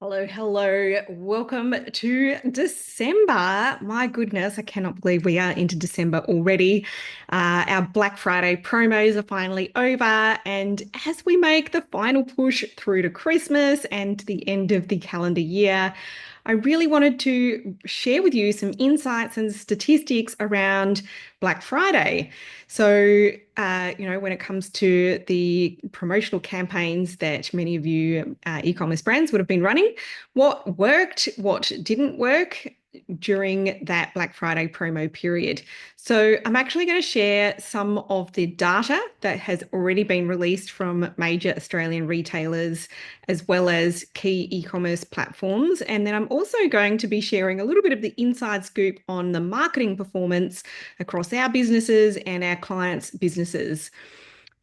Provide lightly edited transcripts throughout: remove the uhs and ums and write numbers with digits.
Hello, hello. Welcome to December. My goodness, I cannot believe we are into December already. Our Black Friday promos are finally over, and as we make the final push through to Christmas and the end of the calendar year, I really wanted to share with you some insights and statistics around Black Friday. So, when it comes to the promotional campaigns that many of you e-commerce brands would have been running, what worked, what didn't work during that Black Friday promo period. So I'm actually going to share some of the data that has already been released from major Australian retailers as well as key e-commerce platforms. And then I'm also going to be sharing a little bit of the inside scoop on the marketing performance across our businesses and our clients' businesses.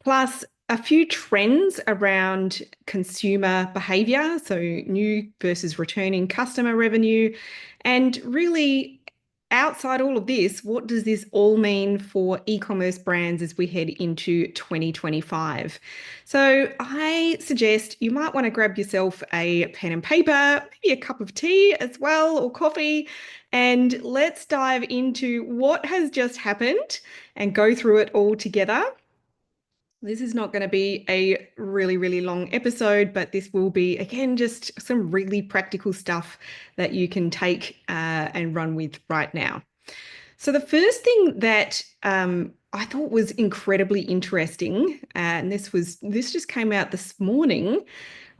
Plus, a few trends around consumer behavior, so new versus returning customer revenue. And really, outside all of this, what does this all mean for e-commerce brands as we head into 2025? So I suggest you might want to grab yourself a pen and paper, maybe a cup of tea as well, or coffee, and let's dive into what has just happened and go through it all together. This is not going to be a really, really long episode, but this will be, again, just some really practical stuff that you can take and run with right now. So, the first thing that I thought was incredibly interesting, and this just came out this morning.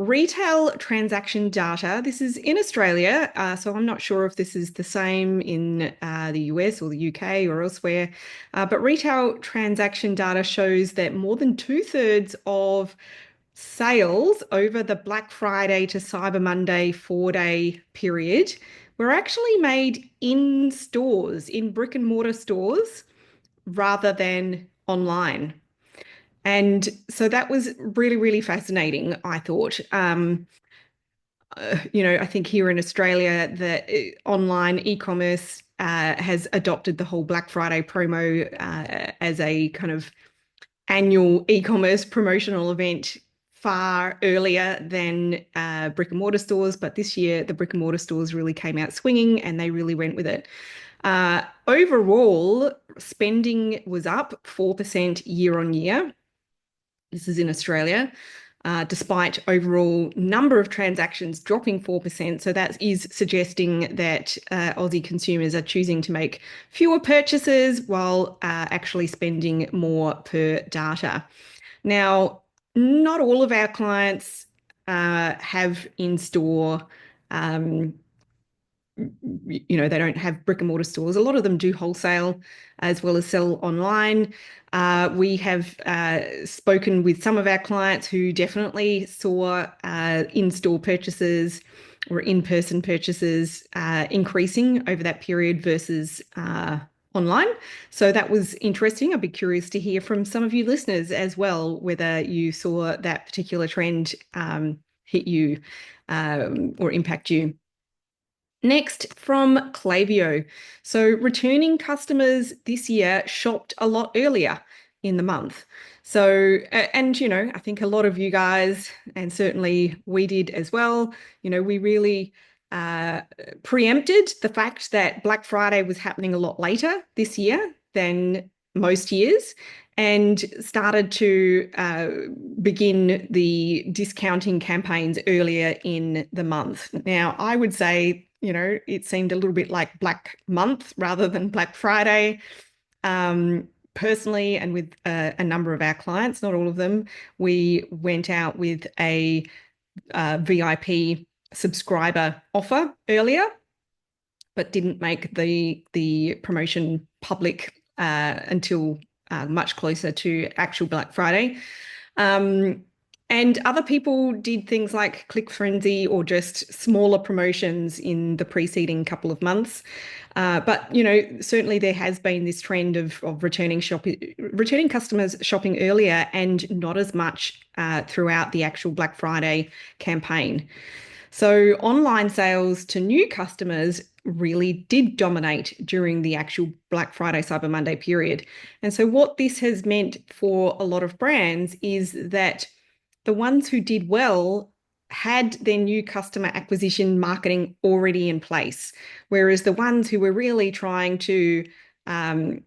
Retail transaction data. This is in Australia, so I'm not sure if this is the same in the US or the UK or elsewhere. But retail transaction data shows that more than two-thirds of sales over the Black Friday to Cyber Monday 4-day period were actually made in stores, in brick and mortar stores, rather than online. And so that was really, really fascinating, I thought. I think here in Australia, the online e-commerce has adopted the whole Black Friday promo as a kind of annual e-commerce promotional event far earlier than brick and mortar stores. But this year, the brick and mortar stores really came out swinging and they really went with it. Overall, spending was up 4% year on year. This is in Australia, despite overall number of transactions dropping 4%. So that is suggesting that Aussie consumers are choosing to make fewer purchases while actually spending more per data. Now, not all of our clients have in-store they don't have brick and mortar stores. A lot of them do wholesale as well as sell online. We have spoken with some of our clients who definitely saw in-store purchases or in-person purchases increasing over that period versus online. So that was interesting. I'd be curious to hear from some of you listeners as well, whether you saw that particular trend hit you or impact you. Next, from Klaviyo. So, returning customers this year shopped a lot earlier in the month. So, I think a lot of you guys, and certainly we did as well, we really preempted the fact that Black Friday was happening a lot later this year than most years and started to begin the discounting campaigns earlier in the month. Now, I would say, it seemed a little bit like Black Month rather than Black Friday. Personally, and with a number of our clients, not all of them, we went out with a VIP subscriber offer earlier, but didn't make the promotion public until much closer to actual Black Friday. And other people did things like Click Frenzy or just smaller promotions in the preceding couple of months. But certainly there has been this trend of returning customers shopping earlier and not as much throughout the actual Black Friday campaign. So online sales to new customers really did dominate during the actual Black Friday, Cyber Monday period. And so what this has meant for a lot of brands is that the ones who did well had their new customer acquisition marketing already in place, whereas the ones who were really trying to um,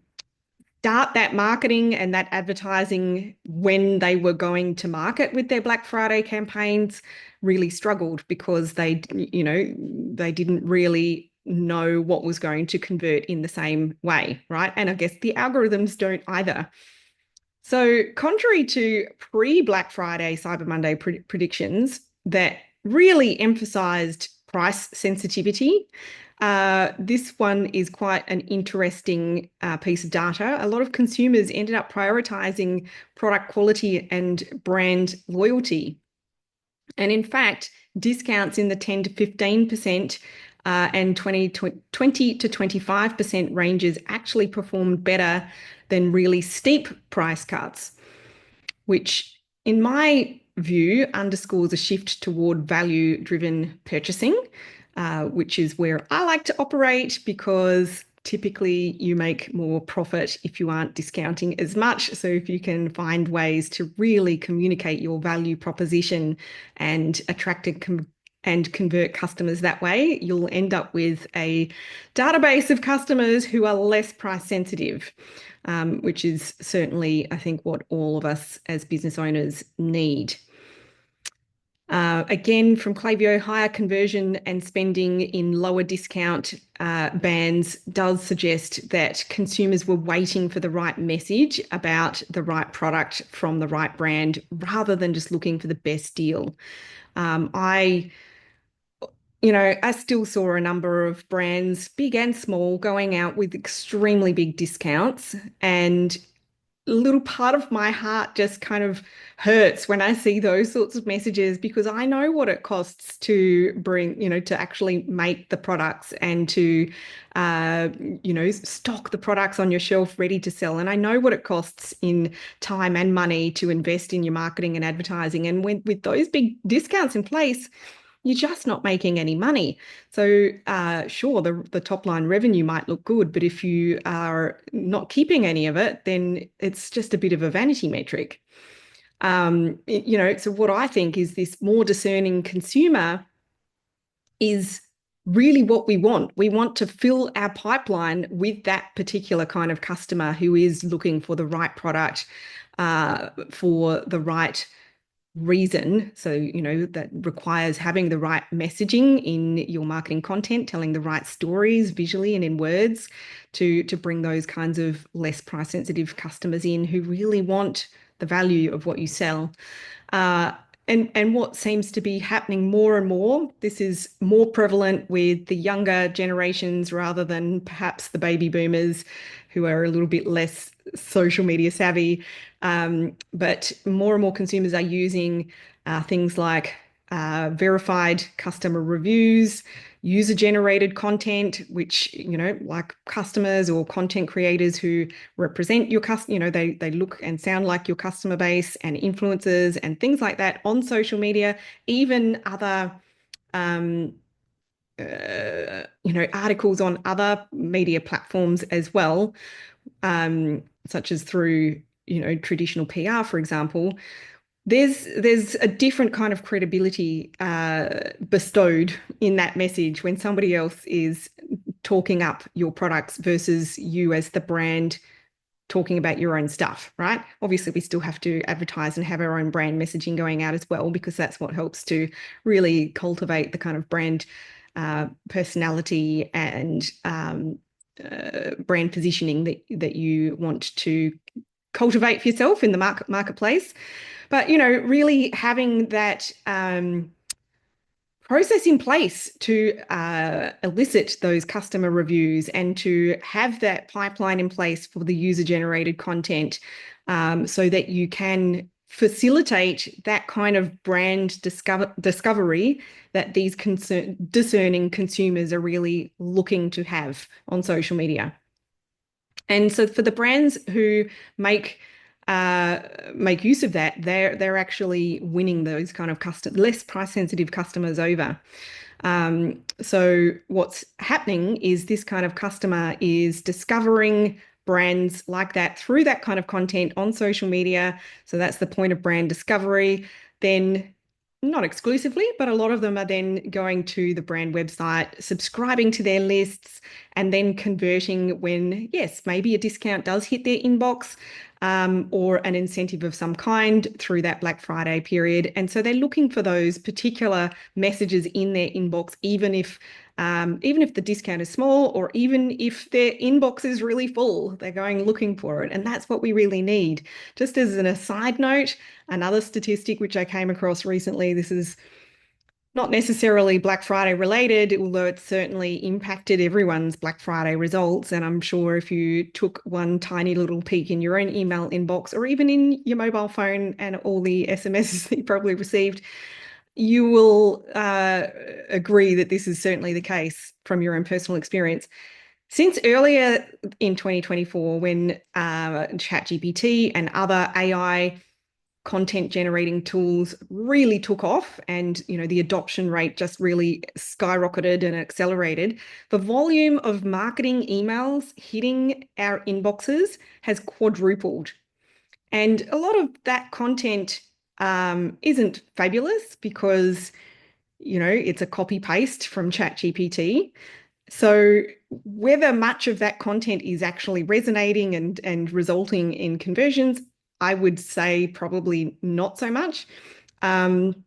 start that marketing and that advertising when they were going to market with their Black Friday campaigns really struggled because they didn't really know what was going to convert in the same way, right? And I guess the algorithms don't either. So, contrary to pre-Black Friday, Cyber Monday predictions that really emphasized price sensitivity, this one is quite an interesting piece of data. A lot of consumers ended up prioritizing product quality and brand loyalty. And in fact, discounts in the 10 to 15% and 20 to 25% ranges actually performed better than really steep price cuts, which, in my view, underscores a shift toward value-driven purchasing, which is where I like to operate because typically you make more profit if you aren't discounting as much. So if you can find ways to really communicate your value proposition and attract and convert customers that way, you'll end up with a database of customers who are less price sensitive, which is certainly, I think, what all of us as business owners need. Again, from Klaviyo, higher conversion and spending in lower discount bands does suggest that consumers were waiting for the right message about the right product from the right brand rather than just looking for the best deal. I still saw a number of brands, big and small, going out with extremely big discounts, and a little part of my heart just kind of hurts when I see those sorts of messages because I know what it costs to to actually make the products and to, stock the products on your shelf ready to sell. And I know what it costs in time and money to invest in your marketing and advertising. And with those big discounts in place, you're just not making any money. So, sure, the top line revenue might look good, but if you are not keeping any of it, then it's just a bit of a vanity metric. So what I think is this more discerning consumer is really what we want. We want to fill our pipeline with that particular kind of customer who is looking for the right product, for the right reason. So, that requires having the right messaging in your marketing content, telling the right stories visually and in words to bring those kinds of less price sensitive customers in who really want the value of what you sell. And what seems to be happening more and more, this is more prevalent with the younger generations rather than perhaps the baby boomers who are a little bit less social media savvy. But more and more consumers are using things like verified customer reviews, user-generated content, which, like customers or content creators who represent your customer, they look and sound like your customer base, and influencers and things like that on social media, even other articles on other media platforms as well, such as through, traditional PR, for example. There's a different kind of credibility bestowed in that message when somebody else is talking up your products versus you as the brand talking about your own stuff, right? Obviously, we still have to advertise and have our own brand messaging going out as well, because that's what helps to really cultivate the kind of brand personality and brand positioning that you want to cultivate for yourself in the marketplace. But, really having that process in place to elicit those customer reviews and to have that pipeline in place for the user-generated content, so that you can facilitate that kind of brand discovery that these discerning consumers are really looking to have on social media. And so for the brands who make use of that, they're actually winning those kind of less price sensitive customers over. So what's happening is this kind of customer is discovering brands like that through that kind of content on social media. So that's the point of brand discovery. Then not exclusively, but a lot of them are then going to the brand website, subscribing to their lists, and then converting when, yes, maybe a discount does hit their inbox, or an incentive of some kind through that Black Friday period. And so they're looking for those particular messages in their inbox, even if the discount is small, or even if their inbox is really full, they're going looking for it. And that's what we really need. Just as an aside note, another statistic which I came across recently, this is not necessarily Black Friday related, although it's certainly impacted everyone's Black Friday results. And I'm sure if you took one tiny little peek in your own email inbox or even in your mobile phone and all the SMSs that you probably received, you will agree that this is certainly the case from your own personal experience. Since earlier in 2024, when ChatGPT and other AI content generating tools really took off and the adoption rate just really skyrocketed and accelerated, the volume of marketing emails hitting our inboxes has quadrupled. And a lot of that content isn't fabulous because it's a copy paste from ChatGPT. So whether much of that content is actually resonating and resulting in conversions, I would say probably not so much. Um,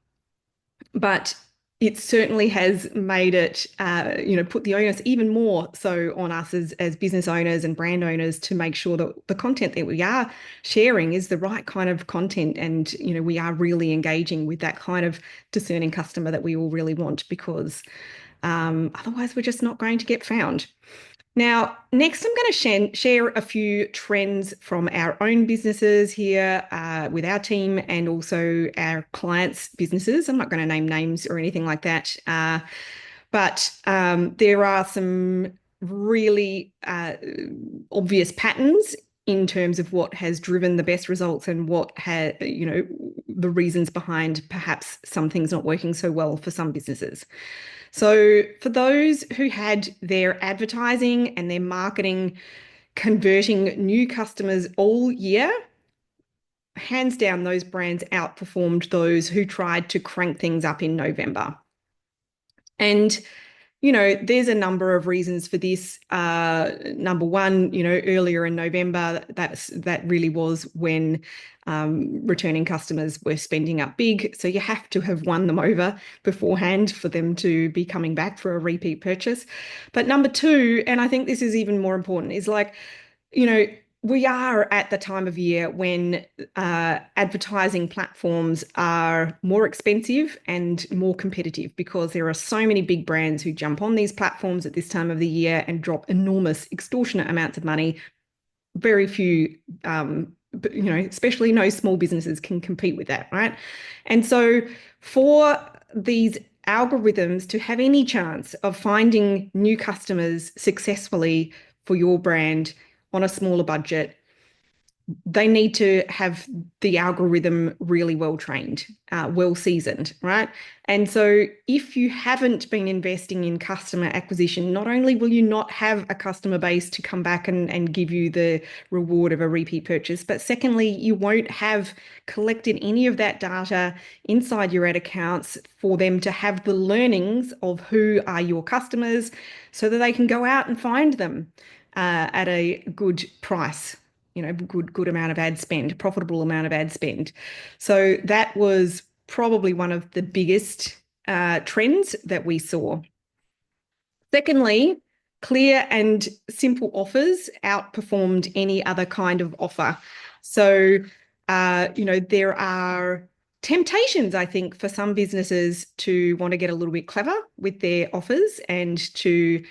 but it certainly has made it, put the onus even more so on us as business owners and brand owners to make sure that the content that we are sharing is the right kind of content, and we are really engaging with that kind of discerning customer that we all really want, because otherwise we're just not going to get found. Now, next, I'm going to share a few trends from our own businesses here with our team and also our clients' businesses. I'm not going to name names or anything like that, but there are some really obvious patterns in terms of what has driven the best results and what had, the reasons behind perhaps some things not working so well for some businesses. So for those who had their advertising and their marketing converting new customers all year, hands down, those brands outperformed those who tried to crank things up in November. And there's a number of reasons for this. Number one, earlier in November, that really was when returning customers were spending up big. So you have to have won them over beforehand for them to be coming back for a repeat purchase. But number two, and I think this is even more important, is like, we are at the time of year when advertising platforms are more expensive and more competitive, because there are so many big brands who jump on these platforms at this time of the year and drop enormous, extortionate amounts of money. Very few, especially no small businesses can compete with that, right? And so for these algorithms to have any chance of finding new customers successfully for your brand on a smaller budget, they need to have the algorithm really well trained, well seasoned, right? And so if you haven't been investing in customer acquisition, not only will you not have a customer base to come back and give you the reward of a repeat purchase, but secondly, you won't have collected any of that data inside your ad accounts for them to have the learnings of who are your customers so that they can go out and find them at a good price, good amount of ad spend, profitable amount of ad spend. So that was probably one of the biggest trends that we saw. Secondly, clear and simple offers outperformed any other kind of offer. So, there are temptations, I think, for some businesses to want to get a little bit clever with their offers and to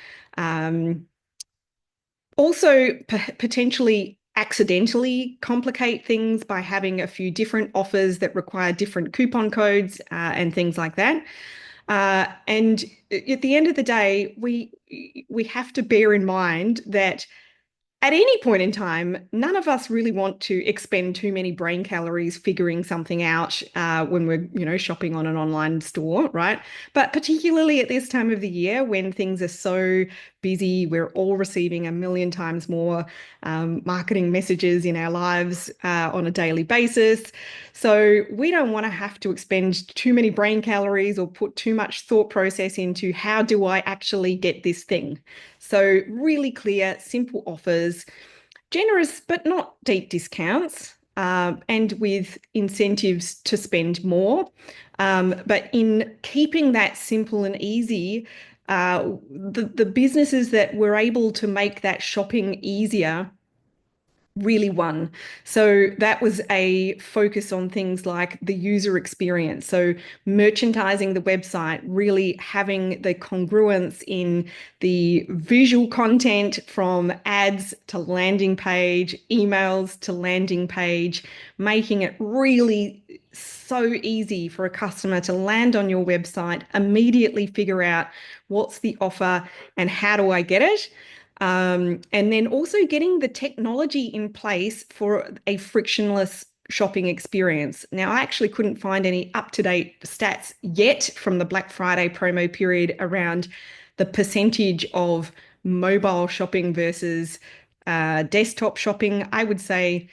also potentially accidentally complicate things by having a few different offers that require different coupon codes and things like that. And at the end of the day, we have to bear in mind that at any point in time, none of us really want to expend too many brain calories figuring something out when we're, shopping on an online store, right? But particularly at this time of the year when things are so busy, we're all receiving a million times more marketing messages in our lives on a daily basis. So we don't want to have to expend too many brain calories or put too much thought process into how do I actually get this thing. So really clear, simple offers, generous but not deep discounts, and with incentives to spend more. But in keeping that simple and easy, the businesses that were able to make that shopping easier really won. So that was a focus on things like the user experience. So merchandising the website, really having the congruence in the visual content from ads to landing page, emails to landing page, making it really so easy for a customer to land on your website, immediately figure out what's the offer and how do I get it. And then also getting the technology in place for a frictionless shopping experience. Now, I actually couldn't find any up-to-date stats yet from the Black Friday promo period around the percentage of mobile shopping versus desktop shopping. I would say,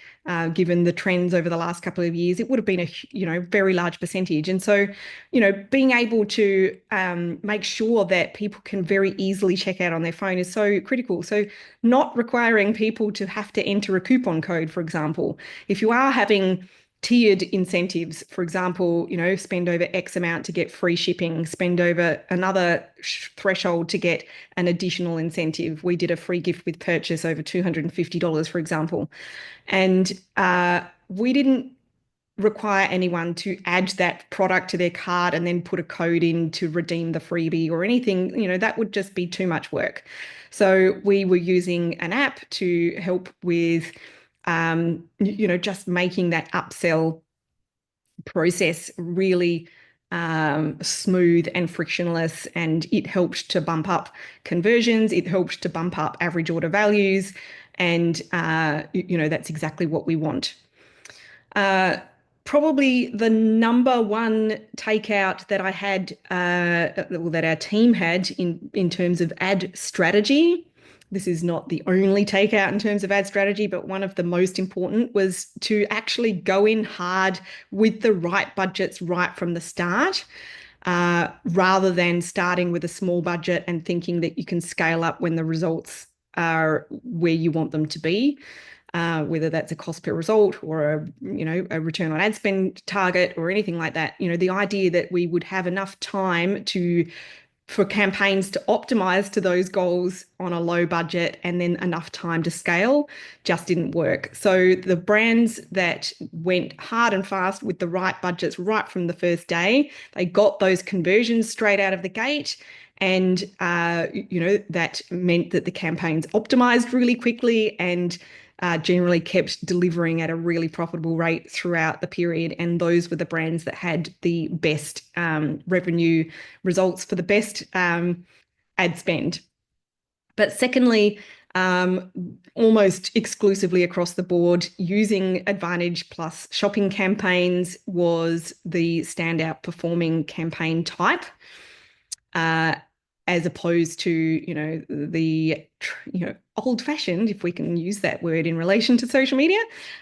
given the trends over the last couple of years, it would have been a very large percentage. And so, being able to make sure that people can very easily check out on their phone is so critical. So, not requiring people to have to enter a coupon code, for example. If you are having tiered incentives, for example, spend over X amount to get free shipping, spend over another threshold to get an additional incentive. We did a free gift with purchase over $250, for example. And we didn't require anyone to add that product to their cart and then put a code in to redeem the freebie or anything. That would just be too much work. So we were using an app to help with just making that upsell process really smooth and frictionless. And it helped to bump up conversions. It helped to bump up average order values. And, that's exactly what we want. Probably the number one takeout that I had, that our team had in terms of ad strategy. This is not the only takeout in terms of ad strategy, but one of the most important was to actually go in hard with the right budgets right from the start, rather than starting with a small budget and thinking that you can scale up when the results are where you want them to be. Whether that's a cost per result or a return on ad spend target or anything like that. The idea that we would have enough time for campaigns to optimize to those goals on a low budget and then enough time to scale just didn't work. So the brands that went hard and fast with the right budgets right from the first day, they got those conversions straight out of the gate. And, that meant that the campaigns optimized really quickly and generally kept delivering at a really profitable rate throughout the period. And those were the brands that had the best revenue results for the best ad spend. But secondly, almost exclusively across the board, using Advantage Plus shopping campaigns was the standout performing campaign type. As opposed to, the, old-fashioned, if we can use that word in relation to social media,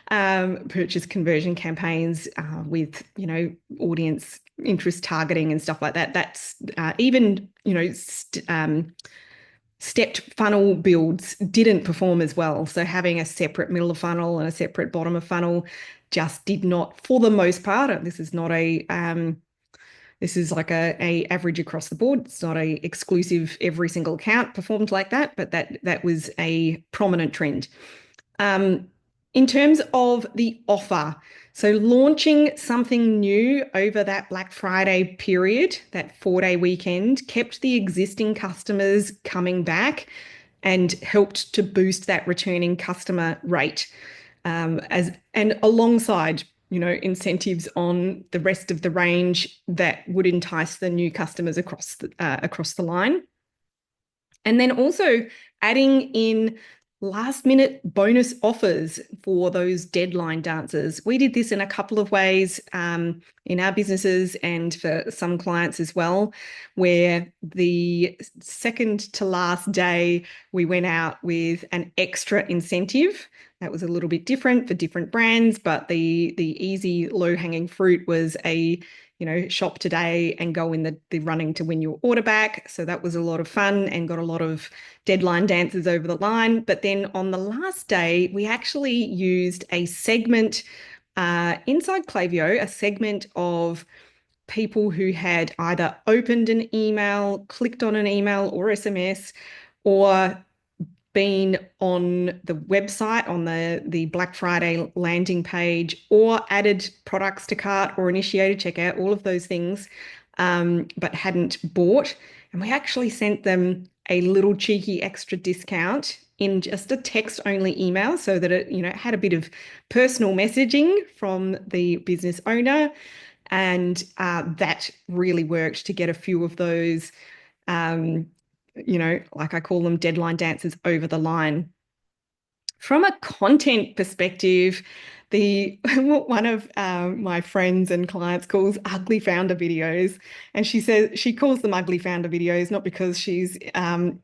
purchase conversion campaigns with, audience interest targeting and stuff like that. That's even, stepped funnel builds didn't perform as well. So having a separate middle of funnel and a separate bottom of funnel just did not, for the most part, this is not this is like a average across the board. It's not a exclusive every single account performed like that, but that was a prominent trend. In terms of the offer, so launching something new over that Black Friday period, that 4-day weekend, kept the existing customers coming back and helped to boost that returning customer rate. And alongside incentives on the rest of the range that would entice the new customers across the line. And then also adding in last minute bonus offers for those deadline dancers. We did this in a couple of ways in our businesses and for some clients as well, where the second to last day we went out with an extra incentive. That was a little bit different for different brands, but the easy low hanging fruit was a shop today and go in the running to win your order back. So that was a lot of fun and got a lot of deadline dancers over the line. But then on the last day, we actually used a segment inside Klaviyo, a segment of people who had either opened an email, clicked on an email or SMS, or been on the website on the Black Friday landing page or added products to cart or initiated checkout, all of those things, but hadn't bought. And we actually sent them a little cheeky extra discount in just a text only email so that it, had a bit of personal messaging from the business owner. And that really worked to get a few of those um, like I call them deadline dancers over the line. From a content perspective, the one of my friends and clients calls ugly founder videos, and she says she calls them ugly founder videos not because she's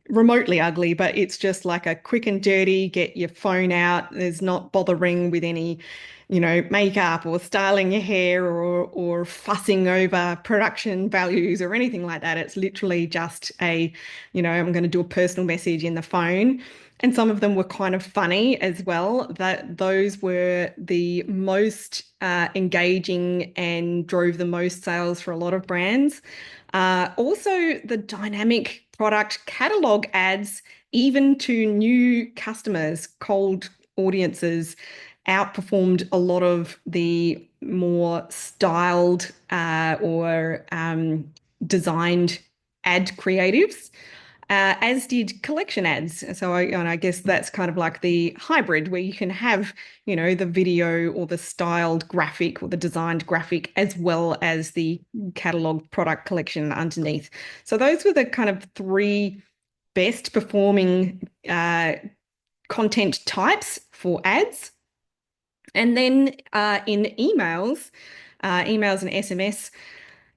remotely ugly, but it's just like a quick and dirty, get your phone out. There's not bothering with any, makeup or styling your hair or fussing over production values or anything like that. It's literally just I'm going to do a personal message in the phone. And some of them were kind of funny as well. That those were the most engaging and drove the most sales for a lot of brands. Also, the dynamic product catalog ads, even to new customers, cold audiences, outperformed a lot of the more styled or designed ad creatives as did collection ads. So I guess that's kind of like the hybrid where you can have, the video or the styled graphic or the designed graphic as well as the catalog product collection underneath. So those were the kind of three best performing content types for ads. And then in emails and SMS,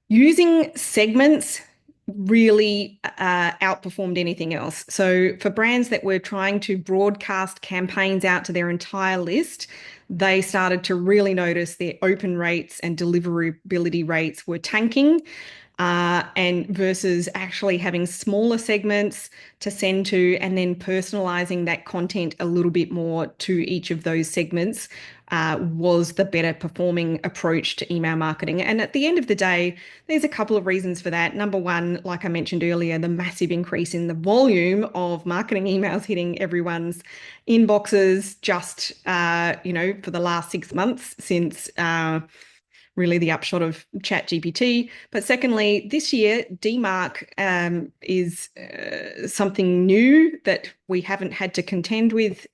using segments really outperformed anything else. So for brands that were trying to broadcast campaigns out to their entire list, they started to really notice their open rates and deliverability rates were tanking. And versus actually having smaller segments to send to and then personalizing that content a little bit more to each of those segments was the better performing approach to email marketing. And at the end of the day, there's a couple of reasons for that. Number one, like I mentioned earlier, the massive increase in the volume of marketing emails hitting everyone's inboxes just, for the last 6 months since really the upshot of ChatGPT. But secondly, this year, DMARC is something new that we haven't had to contend with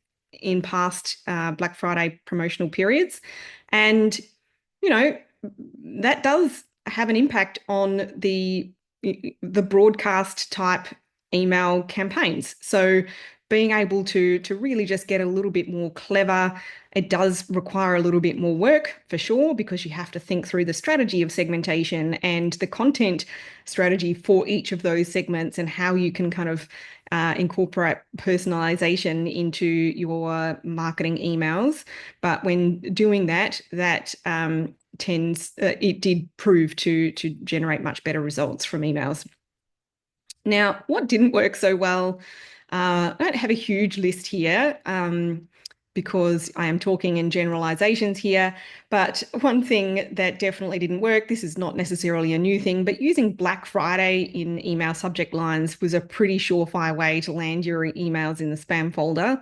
in past Black Friday promotional periods. And, that does have an impact on the broadcast type email campaigns. So being able to really just get a little bit more clever. It does require a little bit more work for sure, because you have to think through the strategy of segmentation and the content strategy for each of those segments and how you can kind of incorporate personalization into your marketing emails. But when doing that, it did prove to generate much better results from emails. Now, what didn't work so well? I don't have a huge list here because I am talking in generalizations here. But one thing that definitely didn't work, this is not necessarily a new thing, but using Black Friday in email subject lines was a pretty surefire way to land your emails in the spam folder.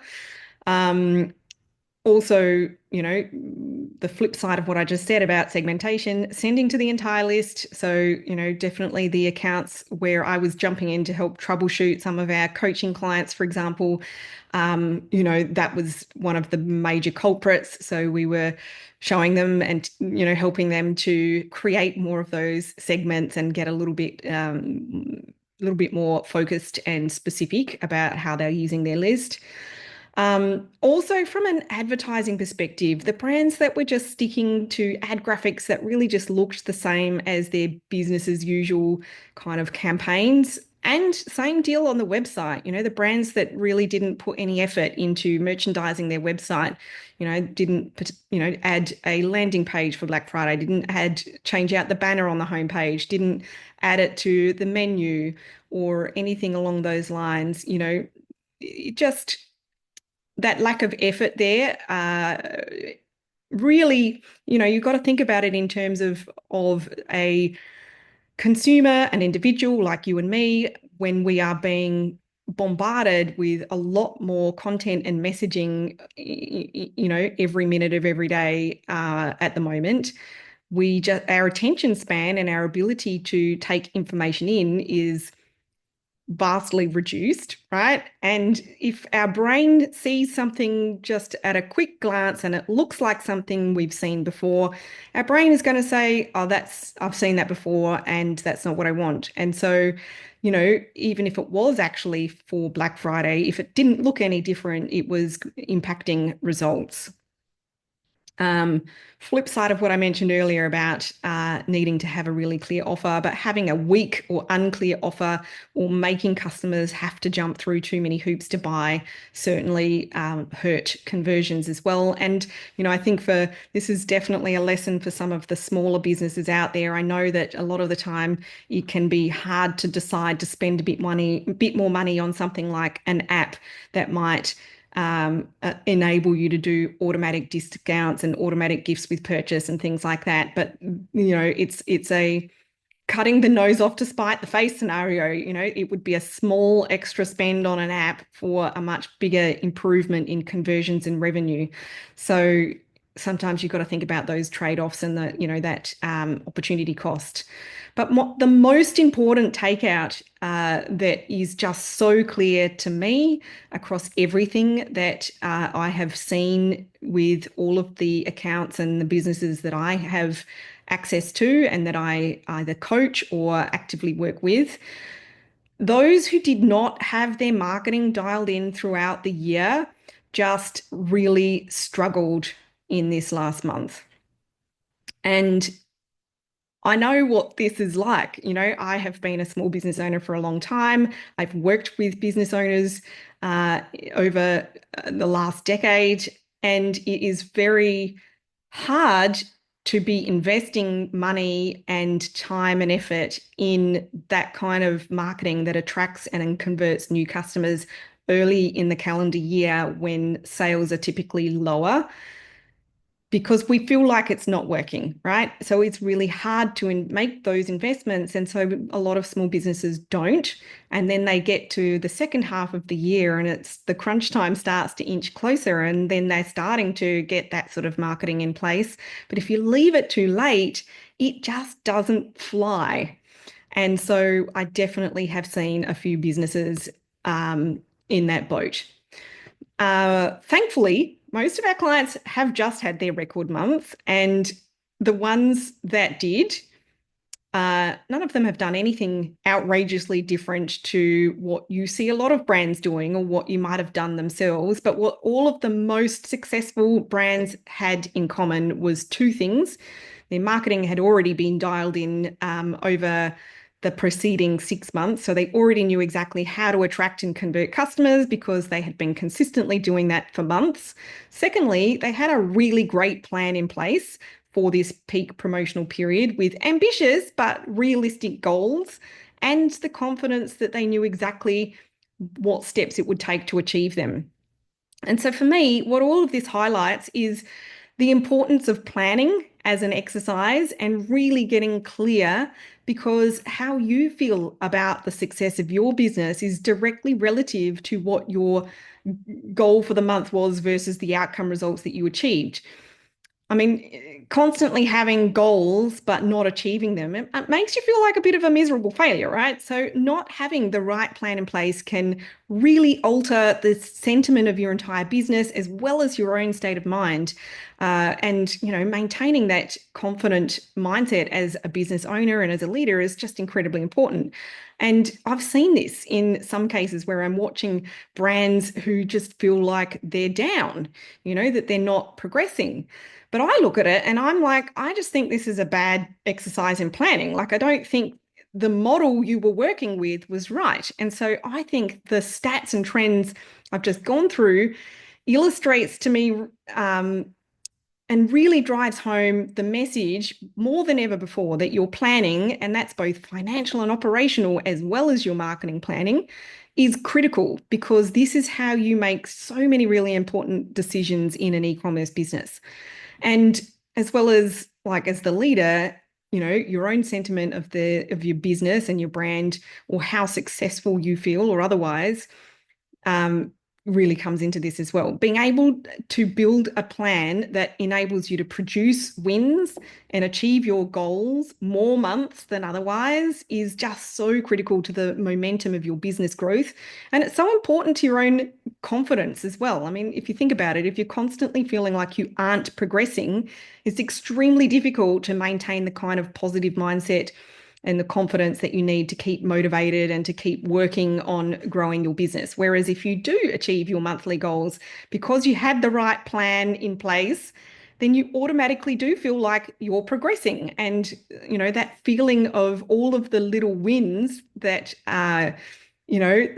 Also, the flip side of what I just said about segmentation, sending to the entire list. So, definitely the accounts where I was jumping in to help troubleshoot some of our coaching clients, for example, that was one of the major culprits. So we were showing them and, helping them to create more of those segments and get a little bit more focused and specific about how they're using their list. Also, from an advertising perspective, the brands that were just sticking to ad graphics that really just looked the same as their business as usual kind of campaigns. And same deal on the website, the brands that really didn't put any effort into merchandising their website, didn't, add a landing page for Black Friday, didn't change out the banner on the homepage, didn't add it to the menu or anything along those lines, it just that lack of effort there, really, you've got to think about it in terms of a consumer, an individual like you and me, when we are being bombarded with a lot more content and messaging, every minute of every day at the moment. Our attention span and our ability to take information in is vastly reduced, right? And if our brain sees something just at a quick glance and it looks like something we've seen before, our brain is going to say, "Oh, I've seen that before and that's not what I want." And so, even if it was actually for Black Friday, if it didn't look any different, it was impacting results. Flip side of what I mentioned earlier about needing to have a really clear offer, but having a weak or unclear offer or making customers have to jump through too many hoops to buy certainly hurt conversions as well. And, I think this is definitely a lesson for some of the smaller businesses out there. I know that a lot of the time it can be hard to decide to spend a bit more money on something like an app that might enable you to do automatic discounts and automatic gifts with purchase and things like that. But it's a cutting the nose off to spite the face scenario. It would be a small extra spend on an app for a much bigger improvement in conversions and revenue. So sometimes you've got to think about those trade-offs and that opportunity cost. But the most important takeout that is just so clear to me across everything that I have seen with all of the accounts and the businesses that I have access to and that I either coach or actively work with, those who did not have their marketing dialed in throughout the year just really struggled in this last month. And I know what this is like. I have been a small business owner for a long time. I've worked with business owners over the last decade, and it is very hard to be investing money and time and effort in that kind of marketing that attracts and converts new customers early in the calendar year when sales are typically lower, because we feel like it's not working, right? So it's really hard to make those investments. And so a lot of small businesses don't. And then they get to the second half of the year and it's the crunch time starts to inch closer. And then they're starting to get that sort of marketing in place. But if you leave it too late, it just doesn't fly. And so I definitely have seen a few businesses in that boat. Thankfully, most of our clients have just had their record month, and the ones that did, none of them have done anything outrageously different to what you see a lot of brands doing or what you might have done themselves. But what all of the most successful brands had in common was two things. Their marketing had already been dialed in over the preceding 6 months. So they already knew exactly how to attract and convert customers because they had been consistently doing that for months. Secondly, they had a really great plan in place for this peak promotional period with ambitious but realistic goals and the confidence that they knew exactly what steps it would take to achieve them. And so for me, what all of this highlights is the importance of planning as an exercise and really getting clear, because how you feel about the success of your business is directly relative to what your goal for the month was versus the outcome results that you achieved. I mean, constantly having goals but not achieving them, it makes you feel like a bit of a miserable failure, right? So not having the right plan in place can really alter the sentiment of your entire business as well as your own state of mind. And, maintaining that confident mindset as a business owner and as a leader is just incredibly important. And I've seen this in some cases where I'm watching brands who just feel like they're down, that they're not progressing. But I look at it and I'm like, I just think this is a bad exercise in planning. Like, I don't think the model you were working with was right. And so I think the stats and trends I've just gone through illustrates to me um, and really drives home the message more than ever before that your planning, and that's both financial and operational, as well as your marketing planning, is critical because this is how you make so many really important decisions in an e-commerce business. And as well as like as the leader, your own sentiment of your business and your brand, or how successful you feel or otherwise, um, really comes into this as well. Being able to build a plan that enables you to produce wins and achieve your goals more months than otherwise is just so critical to the momentum of your business growth. And it's so important to your own confidence as well. I mean, if you think about it, if you're constantly feeling like you aren't progressing, it's extremely difficult to maintain the kind of positive mindset and the confidence that you need to keep motivated and to keep working on growing your business. Whereas if you do achieve your monthly goals because you had the right plan in place, then you automatically do feel like you're progressing. And, that feeling of all of the little wins that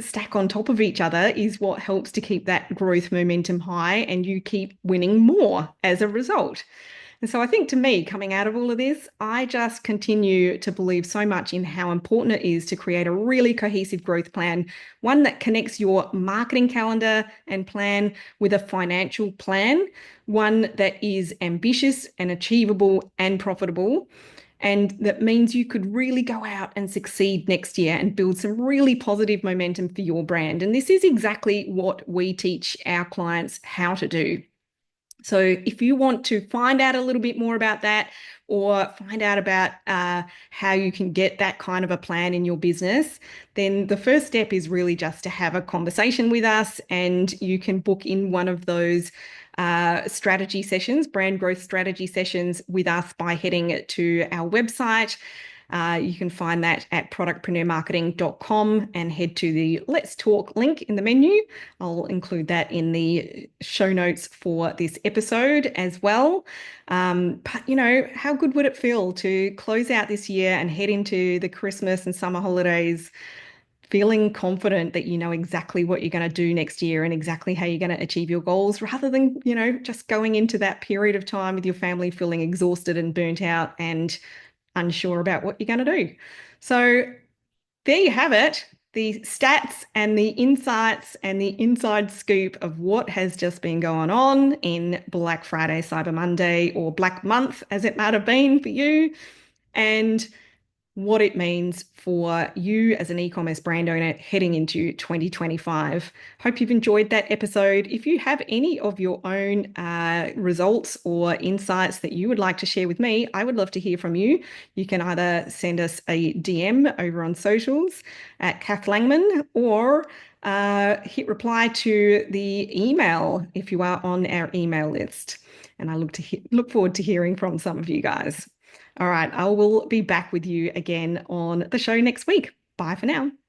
stack on top of each other is what helps to keep that growth momentum high, and you keep winning more as a result. And so I think to me, coming out of all of this, I just continue to believe so much in how important it is to create a really cohesive growth plan, one that connects your marketing calendar and plan with a financial plan, one that is ambitious and achievable and profitable. And that means you could really go out and succeed next year and build some really positive momentum for your brand. And this is exactly what we teach our clients how to do. So if you want to find out a little bit more about that, or find out about how you can get that kind of a plan in your business, then the first step is really just to have a conversation with us, and you can book in one of those strategy sessions, brand growth strategy sessions with us by heading to our website. You can find that at productpreneurmarketing.com and head to the Let's Talk link in the menu. I'll include that in the show notes for this episode as well. But, how good would it feel to close out this year and head into the Christmas and summer holidays feeling confident that you know exactly what you're going to do next year and exactly how you're going to achieve your goals, rather than, just going into that period of time with your family feeling exhausted and burnt out and unsure about what you're going to do. So there you have it, the stats and the insights and the inside scoop of what has just been going on in Black Friday, Cyber Monday, or Black Month, as it might have been for you, and what it means for you as an e-commerce brand owner heading into 2025. Hope you've enjoyed that episode. If you have any of your own results or insights that you would like to share with me, I would love to hear from you. You can either send us a DM over on socials at Kath Langman, or hit reply to the email if you are on our email list. And I look forward to hearing from some of you guys. All right, I will be back with you again on the show next week. Bye for now.